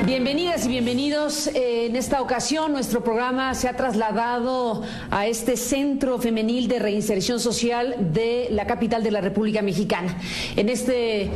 Bienvenidas y bienvenidos. En esta ocasión nuestro programa se ha trasladado a este Centro Femenil de Reinserción Social de la capital de la República Mexicana. En este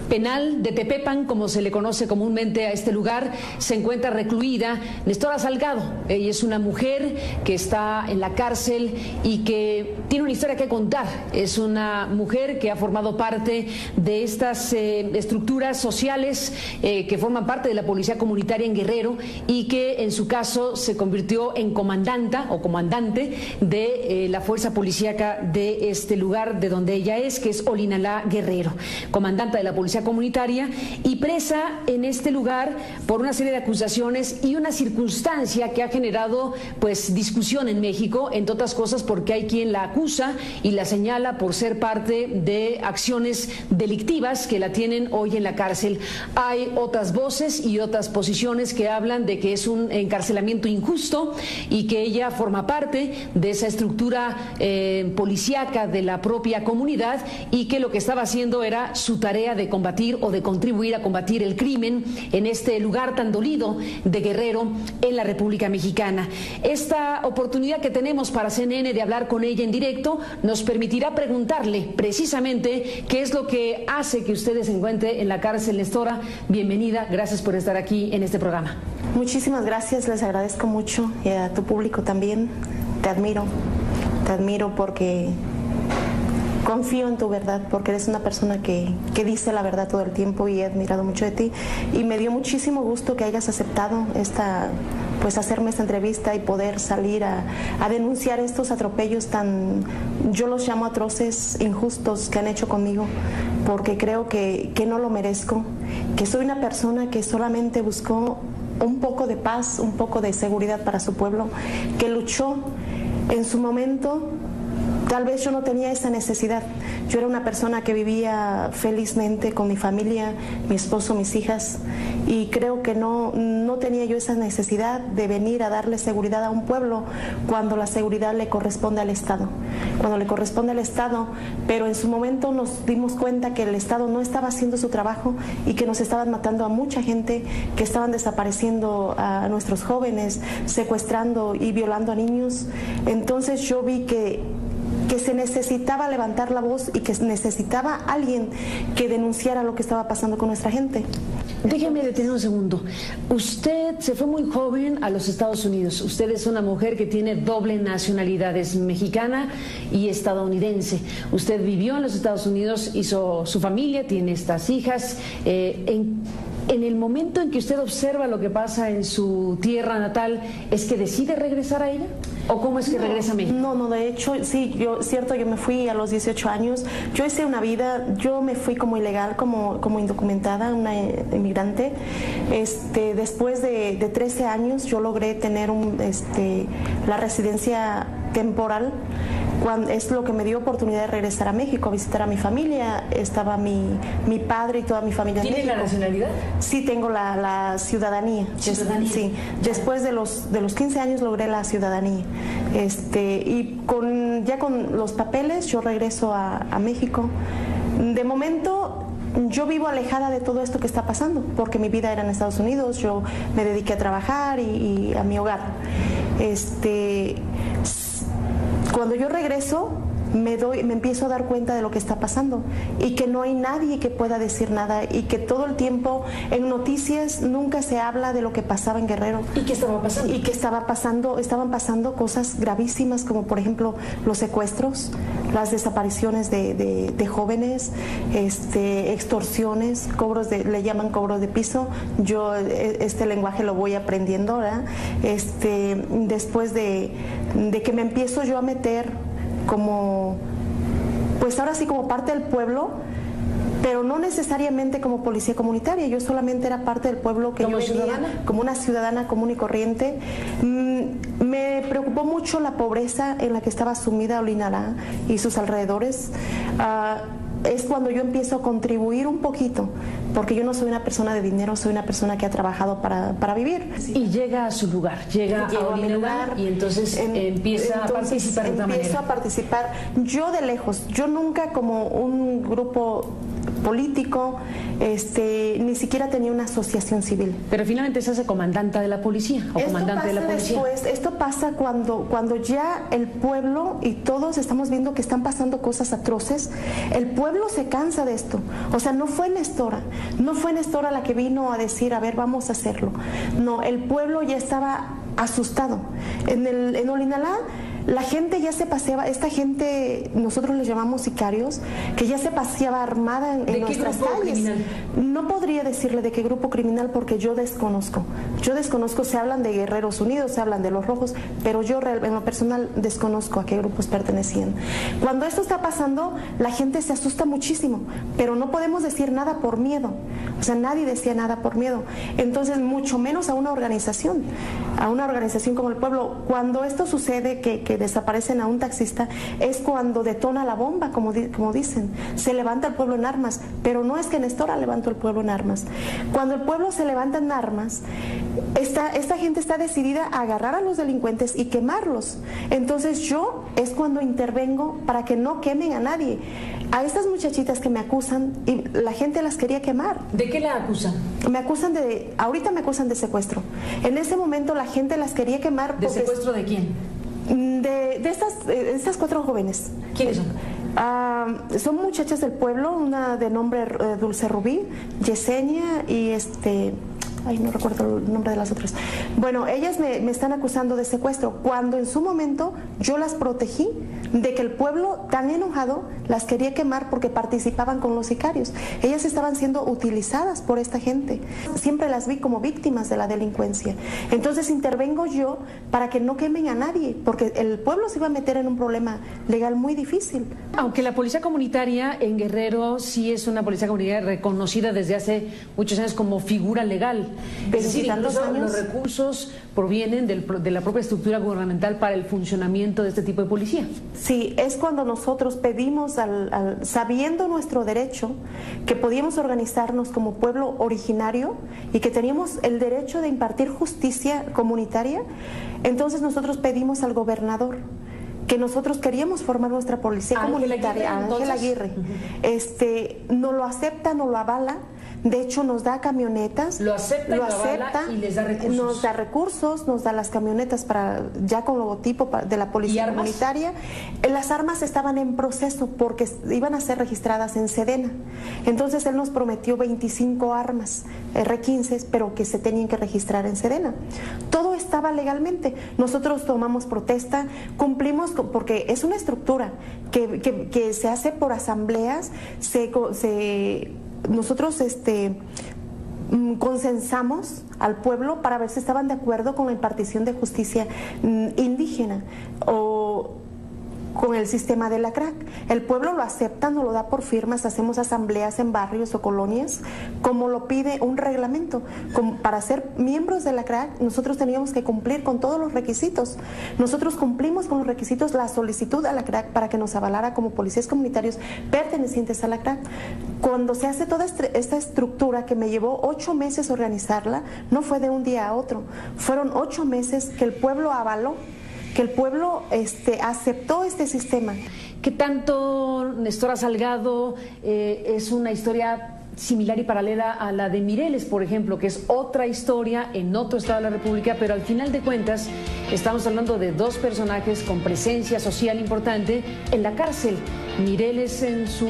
penal de Tepepan, como se le conoce comúnmente a este lugar, se encuentra recluida Nestora Salgado. Ella es una mujer que está en la cárcel y que tiene una historia que contar. Es una mujer que ha formado parte de estas estructuras sociales que forman parte de la policía comunitaria en Guerrero y que en su caso se convirtió en comandanta o comandante de la fuerza policíaca de este lugar de donde ella es, que es Olinalá Guerrero, comandanta de la policía comunitaria y presa en este lugar por una serie de acusaciones y una circunstancia que ha generado pues discusión en México, entre otras cosas porque hay quien la acusa y la señala por ser parte de acciones delictivas que la tienen hoy en la cárcel. Hay otras voces y otras posiciones que hablan de que es un encarcelamiento injusto y que ella forma parte de esa estructura policíaca de la propia comunidad y que lo que estaba haciendo era su tarea de combatir o de contribuir a combatir el crimen en este lugar tan dolido de Guerrero en la República Mexicana. Esta oportunidad que tenemos para CNN de hablar con ella en directo nos permitirá preguntarle precisamente qué es lo que hace que usted se encuentre en la cárcel. Nestora, bienvenida, gracias por estar aquí en este programa. Muchísimas gracias, les agradezco mucho y a tu público también. Te admiro porque confío en tu verdad, porque eres una persona que dice la verdad todo el tiempo y he admirado mucho de ti y me dio muchísimo gusto que hayas aceptado hacerme esta entrevista y poder salir a denunciar estos atropellos tan, yo los llamo atroces, injustos que han hecho conmigo, porque creo que no lo merezco, que soy una persona que solamente buscó un poco de paz, un poco de seguridad para su pueblo, que luchó en su momento. Tal vez yo no tenía esa necesidad. Yo era una persona que vivía felizmente con mi familia, mi esposo, mis hijas, y creo que no tenía yo esa necesidad de venir a darle seguridad a un pueblo cuando la seguridad le corresponde al Estado. Cuando le corresponde al Estado, pero en su momento nos dimos cuenta que el Estado no estaba haciendo su trabajo y que nos estaban matando a mucha gente, que estaban desapareciendo a nuestros jóvenes, secuestrando y violando a niños. Entonces yo vi que se necesitaba levantar la voz y que necesitaba alguien que denunciara lo que estaba pasando con nuestra gente. Déjeme detener un segundo. Usted se fue muy joven a los Estados Unidos. Usted es una mujer que tiene doble nacionalidad, es mexicana y estadounidense. Usted vivió en los Estados Unidos, hizo su familia, tiene estas hijas. En el momento en que usted observa lo que pasa en su tierra natal, ¿es que decide regresar a ella? ¿O cómo es que regresa a México? No, de hecho, sí, yo me fui a los 18 años. Yo hice una vida, yo me fui como ilegal, como indocumentada, una inmigrante. Después de 13 años yo logré tener la residencia temporal. Es lo que me dio oportunidad de regresar a México, a visitar a mi familia. Estaba mi padre y toda mi familia en México. ¿Tiene la nacionalidad? Sí, tengo la ciudadanía. Sí, después de los 15 años logré la ciudadanía. Y ya con los papeles yo regreso a México. De momento yo vivo alejada de todo esto que está pasando, porque mi vida era en Estados Unidos, yo me dediqué a trabajar y a mi hogar. Cuando yo regreso, me empiezo a dar cuenta de lo que está pasando y que no hay nadie que pueda decir nada y que todo el tiempo en noticias nunca se habla de lo que pasaba en Guerrero. ¿Y qué estaba pasando? Estaban pasando cosas gravísimas como por ejemplo los secuestros, las desapariciones de jóvenes, extorsiones, le llaman cobros de piso. Yo este lenguaje lo voy aprendiendo, ¿verdad? Después de que me empiezo yo a meter pues ahora sí como parte del pueblo, pero no necesariamente como policía comunitaria. Yo solamente era parte del pueblo que yo venía como una ciudadana común y corriente. Me preocupó mucho la pobreza en la que estaba sumida Olinalá y sus alrededores. Es cuando yo empiezo a contribuir un poquito, porque yo no soy una persona de dinero, soy una persona que ha trabajado para vivir. Y llega a su lugar, llega a mi lugar y entonces empieza a participar de otra manera. Empiezo a participar yo de lejos, yo nunca como un grupo político, ni siquiera tenía una asociación civil. Pero finalmente se hace comandanta de la policía o comandante de la policía. Esto pasa cuando ya el pueblo y todos estamos viendo que están pasando cosas atroces, el pueblo se cansa de esto. O sea, no fue Nestora la que vino a decir, a ver, vamos a hacerlo. No, el pueblo ya estaba asustado. En Olinalá la gente ya se paseaba, esta gente, nosotros les llamamos sicarios, que ya se paseaba armada en nuestras calles. Criminal? No podría decirle de qué grupo criminal porque yo desconozco, se hablan de Guerreros Unidos, se hablan de los Rojos, pero yo en lo personal desconozco a qué grupos pertenecían. Cuando esto está pasando, la gente se asusta muchísimo, pero no podemos decir nada por miedo, o sea, nadie decía nada por miedo, entonces mucho menos a una organización como el pueblo. Cuando esto sucede, que desaparecen a un taxista, es cuando detona la bomba, como dicen, se levanta el pueblo en armas, pero no es que Nestora levantó el pueblo en armas. Cuando el pueblo se levanta en armas, esta gente está decidida a agarrar a los delincuentes y quemarlos. Entonces yo es cuando intervengo para que no quemen a nadie. A estas muchachitas que me acusan, y la gente las quería quemar. ¿De qué la acusan? Ahorita me acusan de secuestro. En ese momento la gente las quería quemar. ¿De secuestro de quién? De estas 4 jóvenes. ¿Quiénes son? Son muchachas del pueblo, una de nombre Dulce Rubí, Yesenia y ay, no recuerdo el nombre de las otras. Bueno, ellas me están acusando de secuestro, cuando en su momento yo las protegí de que el pueblo tan enojado las quería quemar porque participaban con los sicarios. Ellas estaban siendo utilizadas por esta gente. Siempre las vi como víctimas de la delincuencia. Entonces intervengo yo para que no quemen a nadie, porque el pueblo se iba a meter en un problema legal muy difícil. Aunque la policía comunitaria en Guerrero sí es una policía comunitaria reconocida desde hace muchos años como figura legal. Es decir, incluso los recursos provienen de la propia estructura gubernamental para el funcionamiento de este tipo de policía. Sí, es cuando nosotros pedimos, sabiendo nuestro derecho, que podíamos organizarnos como pueblo originario y que teníamos el derecho de impartir justicia comunitaria, entonces nosotros pedimos al gobernador que nosotros queríamos formar nuestra policía comunitaria, Ángel Aguirre. No lo acepta, no lo avala. De hecho, nos da camionetas. Lo acepta y les da recursos. Nos da recursos, nos da las camionetas ya con logotipo de la policía comunitaria. Las armas estaban en proceso porque iban a ser registradas en Sedena. Entonces él nos prometió 25 armas R15, pero que se tenían que registrar en Sedena. Todo estaba legalmente. Nosotros tomamos protesta, cumplimos porque es una estructura que se hace por asambleas, nosotros consensamos al pueblo para ver si estaban de acuerdo con la impartición de justicia indígena o con el sistema de la CRAC. El pueblo lo acepta, nos lo da por firmas, hacemos asambleas en barrios o colonias, como lo pide un reglamento. Para ser miembros de la CRAC, nosotros teníamos que cumplir con todos los requisitos. Nosotros cumplimos con los requisitos, la solicitud a la CRAC para que nos avalara como policías comunitarios pertenecientes a la CRAC. Cuando se hace toda esta estructura que me llevó 8 meses organizarla, no fue de un día a otro, fueron 8 meses que el pueblo avaló, que el pueblo aceptó este sistema. ¿Qué tanto Nestora Salgado es una historia similar y paralela a la de Mireles, por ejemplo, que es otra historia en otro estado de la República, pero al final de cuentas estamos hablando de 2 personajes con presencia social importante en la cárcel? Mireles en su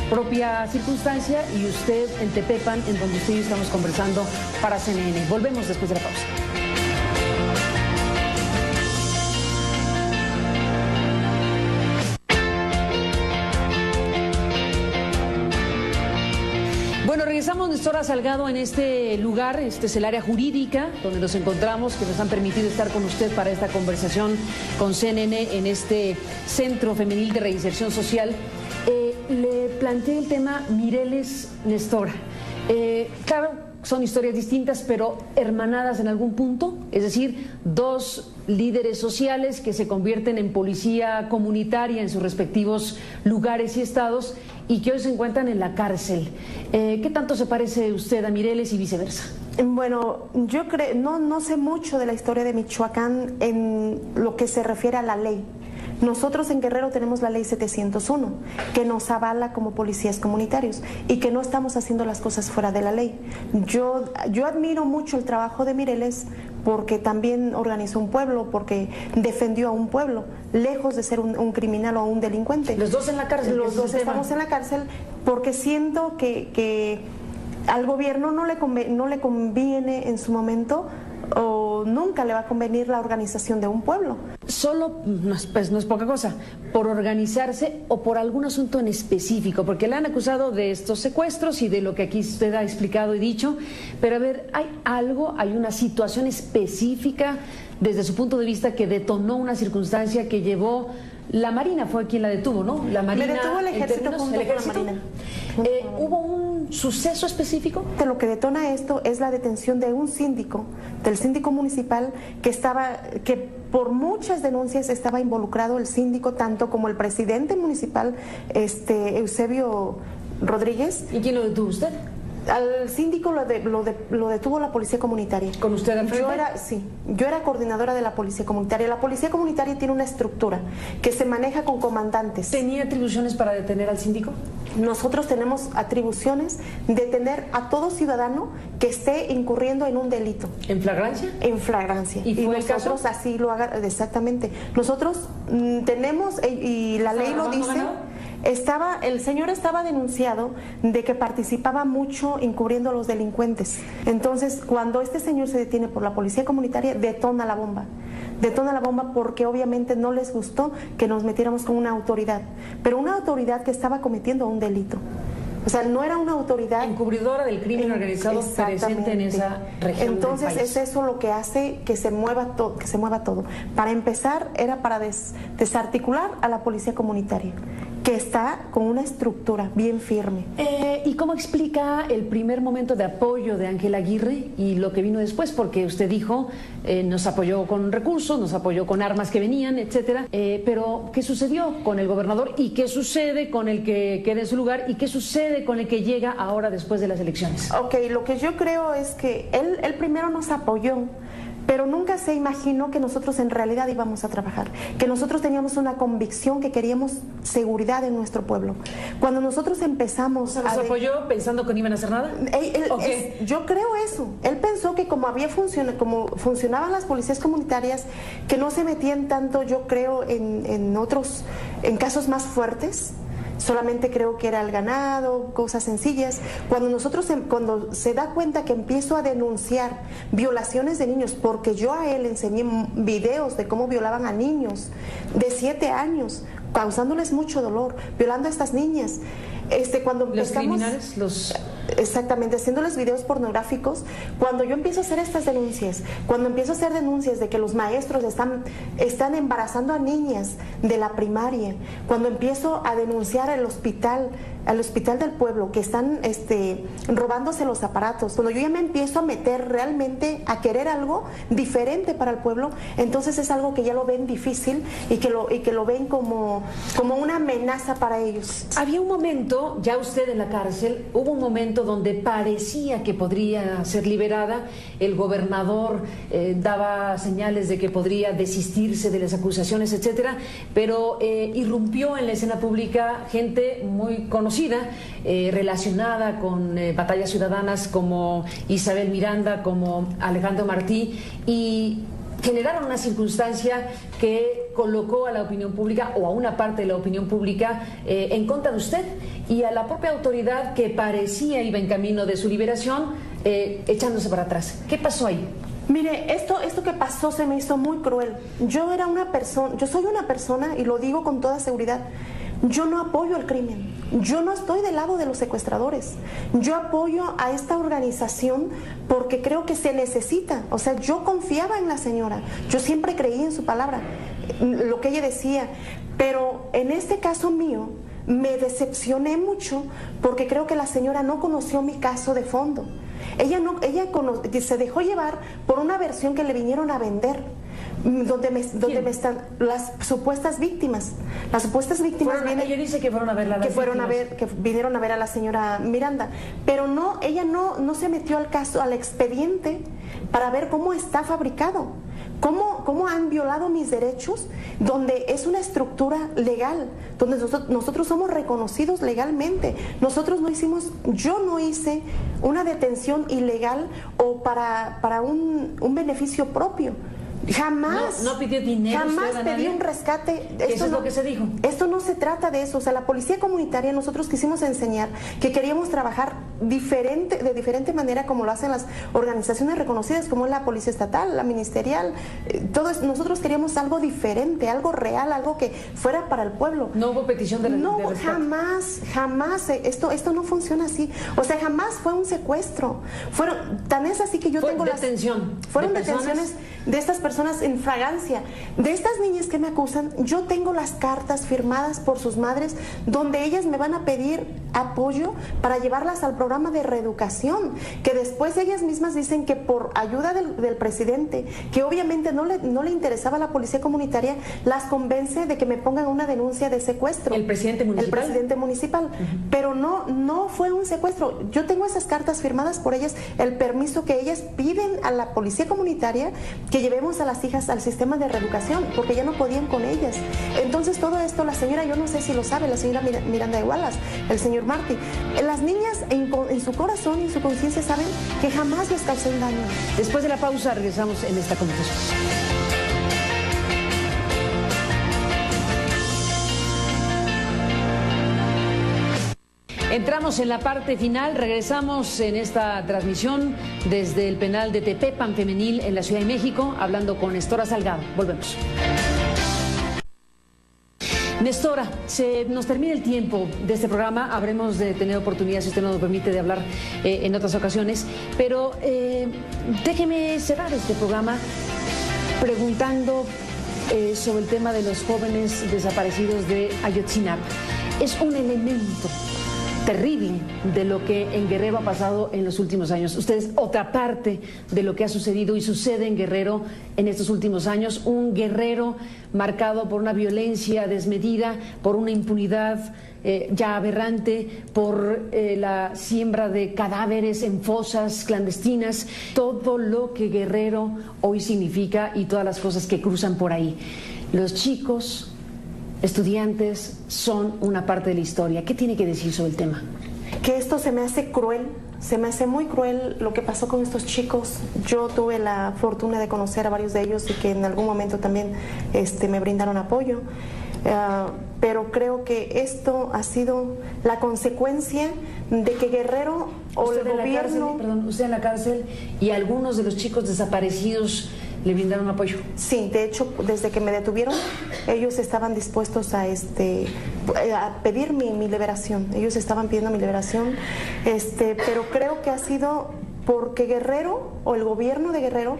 propia circunstancia y usted en Tepepan, en donde usted y yo estamos conversando para CNN. Volvemos después de la pausa. Bueno, regresamos, Nestora Salgado, en este lugar. Este es el área jurídica donde nos encontramos, que nos han permitido estar con usted para esta conversación con CNN en este Centro Femenil de Reinserción Social. Le planteé el tema Mireles-Nestora. Claro, son historias distintas, pero hermanadas en algún punto, es decir, 2 líderes sociales que se convierten en policía comunitaria en sus respectivos lugares y estados y que hoy se encuentran en la cárcel. ¿Qué tanto se parece usted a Mireles y viceversa? Bueno, yo no sé mucho de la historia de Michoacán en lo que se refiere a la ley. Nosotros en Guerrero tenemos la ley 701, que nos avala como policías comunitarios y que no estamos haciendo las cosas fuera de la ley. Yo admiro mucho el trabajo de Mireles porque también organizó un pueblo, porque defendió a un pueblo, lejos de ser un criminal o un delincuente. Los dos en la cárcel. Los dos estamos en la cárcel porque siento que al gobierno no le conviene en su momento, o nunca le va a convenir la organización de un pueblo. Solo, pues no es poca cosa, por organizarse o por algún asunto en específico, porque le han acusado de estos secuestros y de lo que aquí usted ha explicado y dicho, pero a ver, hay una situación específica desde su punto de vista que detonó una circunstancia que llevó. La Marina fue quien la detuvo, ¿no? La Marina. Me detuvo el ejército junto con la Marina. ¿Hubo un suceso específico? Lo que detona esto es la detención de un síndico, del síndico municipal, que por muchas denuncias estaba involucrado el síndico, tanto como el presidente municipal, Eusebio Rodríguez. ¿Y quién lo detuvo, usted? Al síndico lo detuvo la policía comunitaria. ¿Con usted al frente? Yo era coordinadora de la policía comunitaria. La policía comunitaria tiene una estructura que se maneja con comandantes. ¿Tenía atribuciones para detener al síndico? Nosotros tenemos atribuciones de detener a todo ciudadano que esté incurriendo en un delito. ¿En flagrancia? En flagrancia. ¿Y fue el nosotros caso? Así lo haga, exactamente. Nosotros tenemos, y la ley lo dice. El señor estaba denunciado de que participaba mucho encubriendo a los delincuentes. Entonces, cuando este señor se detiene por la policía comunitaria, detona la bomba. Detona la bomba porque obviamente no les gustó que nos metiéramos con una autoridad, pero una autoridad que estaba cometiendo un delito. O sea, no era una autoridad encubridora del crimen organizado presente en esa región. Entonces del país. Es eso lo que hace que se mueva todo. Para empezar, era para desarticular a la policía comunitaria, que está con una estructura bien firme. ¿Y cómo explica el primer momento de apoyo de Ángel Aguirre y lo que vino después? Porque usted dijo, nos apoyó con recursos, nos apoyó con armas que venían, etcétera. Pero, ¿qué sucedió con el gobernador? ¿Y qué sucede con el que queda en su lugar? ¿Y qué sucede con el que llega ahora después de las elecciones? Ok, lo que yo creo es que él primero nos apoyó, pero nunca se imaginó que nosotros en realidad íbamos a trabajar, que nosotros teníamos una convicción que queríamos seguridad en nuestro pueblo. Cuando nosotros empezamos ¿Nos apoyó pensando que no iban a hacer nada? Yo creo eso. Él pensó que como funcionaban las policías comunitarias, que no se metían tanto, yo creo, en casos más fuertes. Solamente creo que era el ganado, cosas sencillas. Cuando se da cuenta que empiezo a denunciar violaciones de niños, porque yo a él enseñé videos de cómo violaban a niños de 7 años, causándoles mucho dolor, violando a estas niñas. Cuando empezamos, exactamente, haciéndoles videos pornográficos, cuando yo empiezo a hacer estas denuncias, cuando empiezo a hacer denuncias de que los maestros están embarazando a niñas de la primaria, cuando empiezo a denunciar al hospital del pueblo que están robándose los aparatos, cuando yo ya me empiezo a meter realmente a querer algo diferente para el pueblo, entonces es algo que ya lo ven difícil y que lo ven como una amenaza para ellos. Había un momento, ya usted en la cárcel, hubo un momento donde parecía que podría ser liberada, el gobernador daba señales de que podría desistirse de las acusaciones, etcétera, pero irrumpió en la escena pública gente muy conocida, relacionada con batallas ciudadanas como Isabel Miranda, como Alejandro Martí, y generaron una circunstancia que colocó a la opinión pública o a una parte de la opinión pública en contra de usted y a la propia autoridad que parecía iba en camino de su liberación, echándose para atrás. ¿Qué pasó ahí? Mire, esto que pasó se me hizo muy cruel. Yo soy una persona, y lo digo con toda seguridad, yo no apoyo el crimen, yo no estoy del lado de los secuestradores, yo apoyo a esta organización porque creo que se necesita. O sea, yo confiaba en la señora, yo siempre creí en su palabra, lo que ella decía, pero en este caso mío me decepcioné mucho porque creo que la señora no conoció mi caso de fondo. Ella se dejó llevar por una versión que le vinieron a vender, donde me están las supuestas víctimas. Las supuestas víctimas ella dice que fueron a verla, que vinieron a ver a la señora Miranda, pero no, ella no se metió al caso, al expediente, para ver cómo está fabricado. ¿Cómo han violado mis derechos? Donde es una estructura legal, donde nosotros somos reconocidos legalmente. Yo no hice una detención ilegal o para un beneficio propio. Jamás. No pidió dinero. Jamás pedí un rescate. Eso es lo que se dijo. Esto no se trata de eso. O sea, la policía comunitaria, nosotros quisimos enseñar que queríamos trabajar de diferente manera, como lo hacen las organizaciones reconocidas, como es la policía estatal, la ministerial. Nosotros queríamos algo diferente, algo real, algo que fuera para el pueblo. No hubo petición de rescate. No, jamás. Esto no funciona así. O sea, jamás fue un secuestro. Tan es así que yo tengo detención. Fueron detenciones de estas personas en fragancia. De estas niñas que me acusan, yo tengo las cartas firmadas por sus madres donde ellas me van a pedir apoyo para llevarlas al programa de reeducación, que después ellas mismas dicen que por ayuda del presidente, que obviamente no le interesaba a la policía comunitaria, las convence de que me pongan una denuncia de secuestro. ¿El presidente municipal? El presidente municipal. Pero no fue un secuestro. Yo tengo esas cartas firmadas por ellas, el permiso que ellas piden a la policía comunitaria que llevemos a las hijas al sistema de reeducación, porque ya no podían con ellas. Entonces todo esto, la señora, yo no sé si lo sabe, la señora Miranda de Wallace, el señor Martí, las niñas en su corazón y en su conciencia saben que jamás les causé un daño. Después de la pausa regresamos en esta conversación. Entramos en la parte final, regresamos en esta transmisión desde el penal de Tepepan Femenil en la Ciudad de México, hablando con Nestora Salgado. Volvemos. Nestora, se nos termina el tiempo de este programa, habremos de tener oportunidad, si usted nos lo permite, de hablar en otras ocasiones, pero déjeme cerrar este programa preguntando sobre el tema de los jóvenes desaparecidos de Ayotzinapa. Es un elemento terrible de lo que en Guerrero ha pasado en los últimos años. Usted es otra parte de lo que ha sucedido y sucede en Guerrero en estos últimos años. Un Guerrero marcado por una violencia desmedida, por una impunidad ya aberrante, por la siembra de cadáveres en fosas clandestinas, todo lo que Guerrero hoy significa y todas las cosas que cruzan por ahí. Los chicos estudiantes son una parte de la historia. ¿Qué tiene que decir sobre el tema? Que esto se me hace cruel, se me hace muy cruel lo que pasó con estos chicos. Yo tuve la fortuna de conocer a varios de ellos y que en algún momento también me brindaron apoyo. Pero creo que esto ha sido la consecuencia de que Guerrero o el gobierno... Usted en la cárcel y algunos de los chicos desaparecidos le brindaron apoyo. Sí, de hecho, desde que me detuvieron, ellos estaban dispuestos a pedir mi liberación. Ellos estaban pidiendo mi liberación, pero creo que ha sido porque Guerrero o el gobierno de Guerrero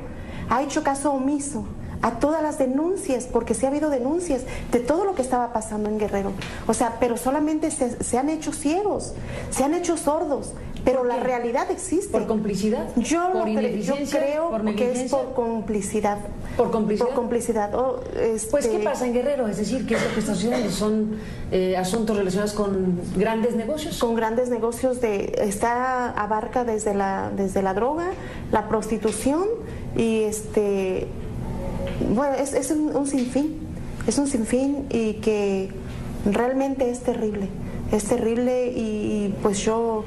ha hecho caso omiso a todas las denuncias, porque sí ha habido denuncias de todo lo que estaba pasando en Guerrero. O sea, pero solamente se han hecho ciegos, se han hecho sordos, pero la realidad existe. ¿Por complicidad? Yo creo que es por complicidad. ¿Por complicidad? Por complicidad. Pues, ¿qué pasa en Guerrero? Es decir, ¿qué es lo que está sucediendo? ¿Son asuntos relacionados con grandes negocios? Con grandes negocios, abarca desde la droga, la prostitución y bueno, es un sinfín y que realmente es terrible y pues yo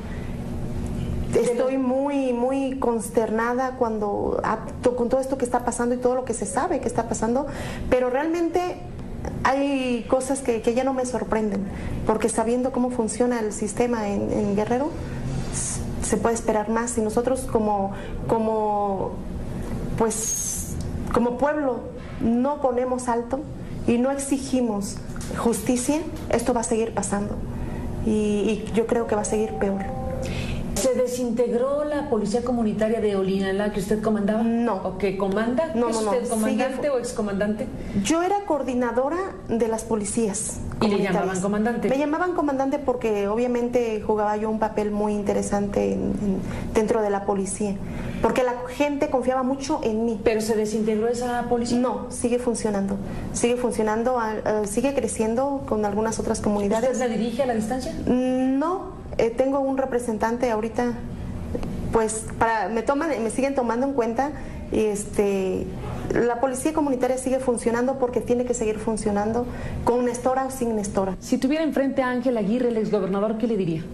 estoy muy consternada con todo esto que está pasando y todo lo que se sabe que está pasando, pero realmente hay cosas que ya no me sorprenden, porque sabiendo cómo funciona el sistema en Guerrero, se puede esperar más y nosotros como pueblo no ponemos alto y no exigimos justicia, esto va a seguir pasando y yo creo que va a seguir peor. ¿Se desintegró la policía comunitaria de Olinalá que usted comandaba? No. ¿O que comanda? No, ¿Es usted comandante o excomandante? Yo era coordinadora de las policías ¿Y le llamaban comandante? Me llamaban comandante porque obviamente jugaba yo un papel muy interesante dentro de la policía, porque la gente confiaba mucho en mí. ¿Pero se desintegró esa policía? No, sigue funcionando, sigue creciendo con algunas otras comunidades. ¿Usted la dirige a la distancia? No, tengo un representante ahorita, pues me siguen tomando en cuenta y la policía comunitaria sigue funcionando porque tiene que seguir funcionando con Nestora o sin Nestora. Si tuviera enfrente a Ángel Aguirre, el exgobernador, ¿qué le diría?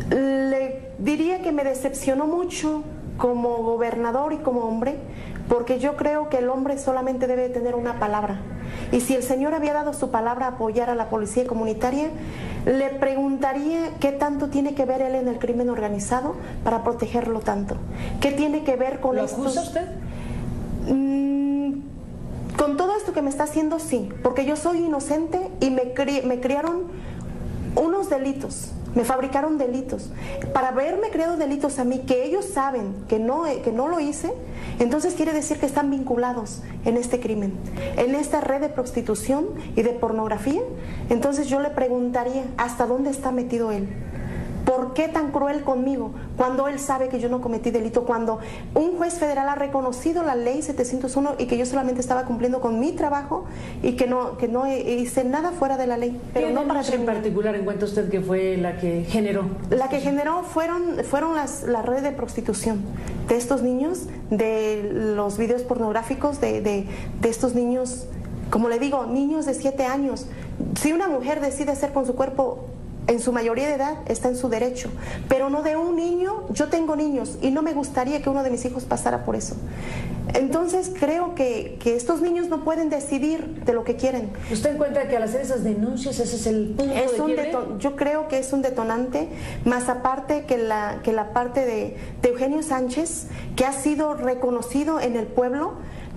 Le diría que me decepcionó mucho como gobernador y como hombre, porque yo creo que el hombre solamente debe tener una palabra. Y si el señor había dado su palabra a apoyar a la policía comunitaria, le preguntaría qué tanto tiene que ver él en el crimen organizado para protegerlo tanto. ¿Qué tiene que ver con esto? ¿Lo acusa usted? Con todo esto que me está haciendo, sí, porque yo soy inocente y me criaron unos delitos, me fabricaron delitos. Para haberme creado delitos a mí, que ellos saben que no lo hice, entonces quiere decir que están vinculados en este crimen, en esta red de prostitución y de pornografía. Entonces yo le preguntaría, ¿hasta dónde está metido él? ¿Por qué tan cruel conmigo cuando él sabe que yo no cometí delito? Cuando un juez federal ha reconocido la ley 701 y que yo solamente estaba cumpliendo con mi trabajo y que no hice nada fuera de la ley. Pero no para en particular encuentra usted que fue la que generó. La que generó fueron las redes de prostitución de estos niños, de los videos pornográficos de estos niños, como le digo, niños de 7 años. Si una mujer decide hacer con su cuerpo, en su mayoría de edad, está en su derecho, pero no de un niño. Yo tengo niños y no me gustaría que uno de mis hijos pasara por eso. Entonces creo que estos niños no pueden decidir de lo que quieren. ¿Usted encuentra que al hacer esas denuncias ese es el punto de quiebre? Yo creo que es un detonante, más aparte que la parte de Eugenio Sánchez, que ha sido reconocido en el pueblo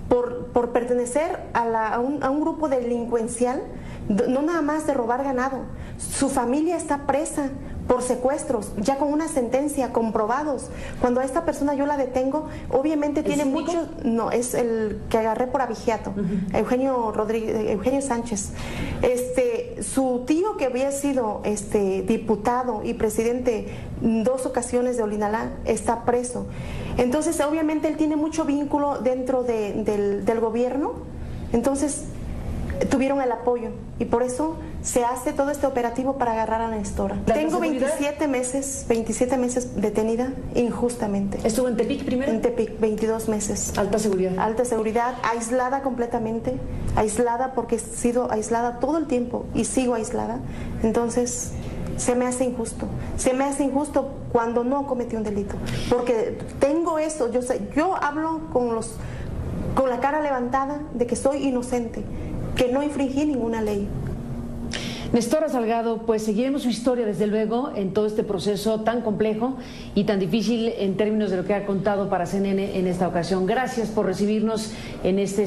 por pertenecer a un grupo delincuencial, no nada más de robar ganado. Su familia está presa por secuestros, ya con una sentencia, comprobados. Cuando a esta persona yo la detengo, obviamente tiene mucho... No, es el que agarré por abigeato, Eugenio Sánchez. Su tío, que había sido diputado y presidente 2 ocasiones de Olinalá, está preso. Entonces, obviamente, él tiene mucho vínculo dentro del gobierno. Entonces, tuvieron el apoyo y por eso se hace todo este operativo para agarrar a Nestora. Tengo 27 meses detenida injustamente. ¿Estuvo en Tepic primero? En Tepic, 22 meses. Alta seguridad. Alta seguridad, aislada completamente, aislada porque he sido aislada todo el tiempo y sigo aislada. Entonces, se me hace injusto cuando no cometí un delito, porque tengo eso, yo hablo con la cara levantada de que soy inocente, que no infringí ninguna ley. Nestora Salgado, pues seguiremos su historia desde luego en todo este proceso tan complejo y tan difícil en términos de lo que ha contado para CNN en esta ocasión. Gracias por recibirnos en este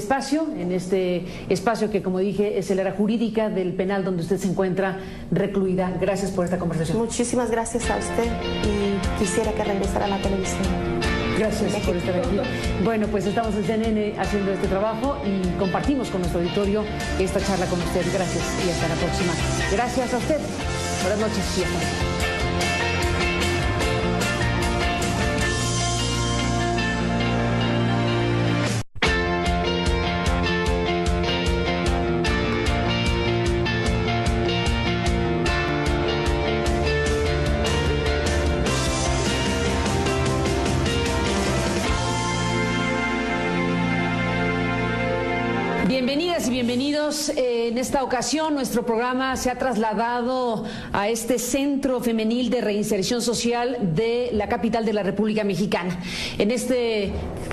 espacio que, como dije, es el área jurídica del penal donde usted se encuentra recluida. Gracias por esta conversación. Muchísimas gracias a usted y quisiera que regresara a la televisión. Gracias por estar aquí. Bueno, pues estamos en CNN haciendo este trabajo y compartimos con nuestro auditorio esta charla con usted. Gracias y hasta la próxima. Gracias a usted. Buenas noches y hasta luego. Bienvenidas y bienvenidos. En esta ocasión nuestro programa se ha trasladado a este Centro Femenil de Reinserción Social de la capital de la República Mexicana. En este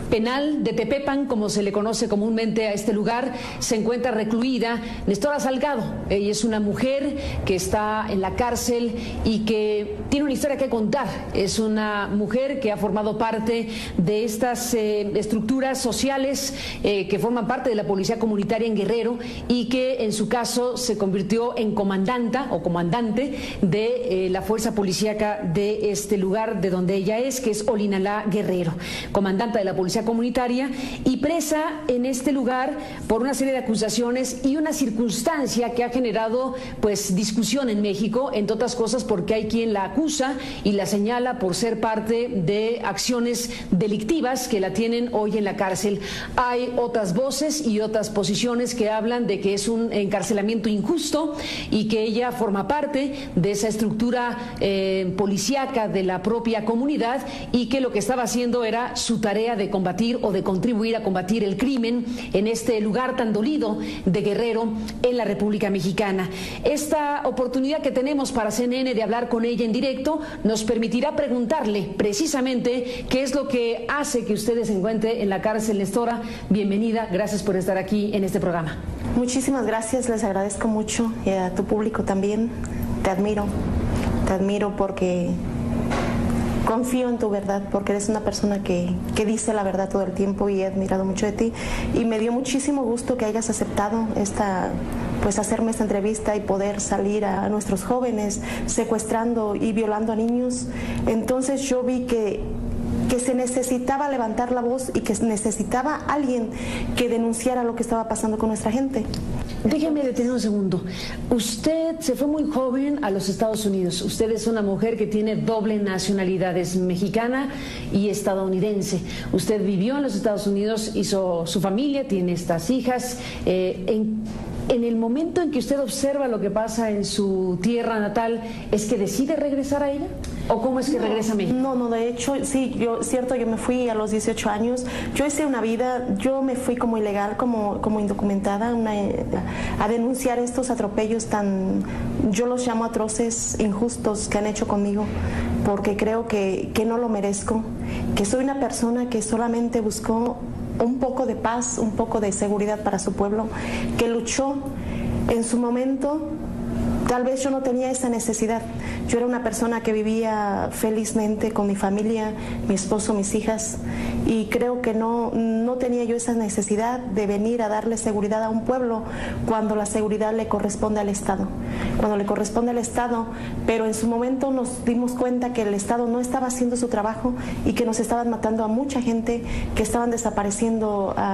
penal de Tepepan, como se le conoce comúnmente a este lugar, se encuentra recluida Nestora Salgado. Ella es una mujer que está en la cárcel y que tiene una historia que contar. Es una mujer que ha formado parte de estas estructuras sociales que forman parte de la policía comunitaria en en Guerrero y que en su caso se convirtió en comandanta o comandante de la fuerza policíaca de este lugar de donde ella es, que es Olinalá Guerrero, comandante de la Policía Comunitaria y presa en este lugar por una serie de acusaciones y una circunstancia que ha generado pues discusión en México, entre otras cosas porque hay quien la acusa y la señala por ser parte de acciones delictivas que la tienen hoy en la cárcel. Hay otras voces y otras posiciones que hablan de que es un encarcelamiento injusto y que ella forma parte de esa estructura policíaca de la propia comunidad y que lo que estaba haciendo era su tarea de combatir o de contribuir a combatir el crimen en este lugar tan dolido de Guerrero en la República Mexicana. Esta oportunidad que tenemos para CNN de hablar con ella en directo nos permitirá preguntarle precisamente qué es lo que hace que usted se encuentre en la cárcel. Nestora, bienvenida, gracias por estar aquí en este programa. Muchísimas gracias, les agradezco mucho y a tu público también. Te admiro porque confío en tu verdad, porque eres una persona que dice la verdad todo el tiempo y he admirado mucho de ti y me dio muchísimo gusto que hayas aceptado hacerme esta entrevista y poder salir a nuestros jóvenes secuestrando y violando a niños. Entonces yo vi que se necesitaba levantar la voz y que necesitaba alguien que denunciara lo que estaba pasando con nuestra gente. Déjeme detener un segundo. Usted se fue muy joven a los Estados Unidos. Usted es una mujer que tiene doble nacionalidad, es mexicana y estadounidense. Usted vivió en los Estados Unidos, hizo su familia, tiene estas hijas. En el momento en que usted observa lo que pasa en su tierra natal, ¿es que decide regresar a ella? ¿O cómo es que regresa a México? No, de hecho, sí, yo me fui a los 18 años. Yo hice una vida, yo me fui como ilegal, como indocumentada, a denunciar estos atropellos yo los llamo atroces, injustos que han hecho conmigo, porque creo que no lo merezco, que soy una persona que solamente buscó un poco de paz, un poco de seguridad para su pueblo, que luchó en su momento. Tal vez yo no tenía esa necesidad. Yo era una persona que vivía felizmente con mi familia, mi esposo, mis hijas, y creo que no tenía yo esa necesidad de venir a darle seguridad a un pueblo cuando la seguridad le corresponde al Estado. Cuando le corresponde al Estado, pero en su momento nos dimos cuenta que el Estado no estaba haciendo su trabajo y que nos estaban matando a mucha gente, que estaban desapareciendo a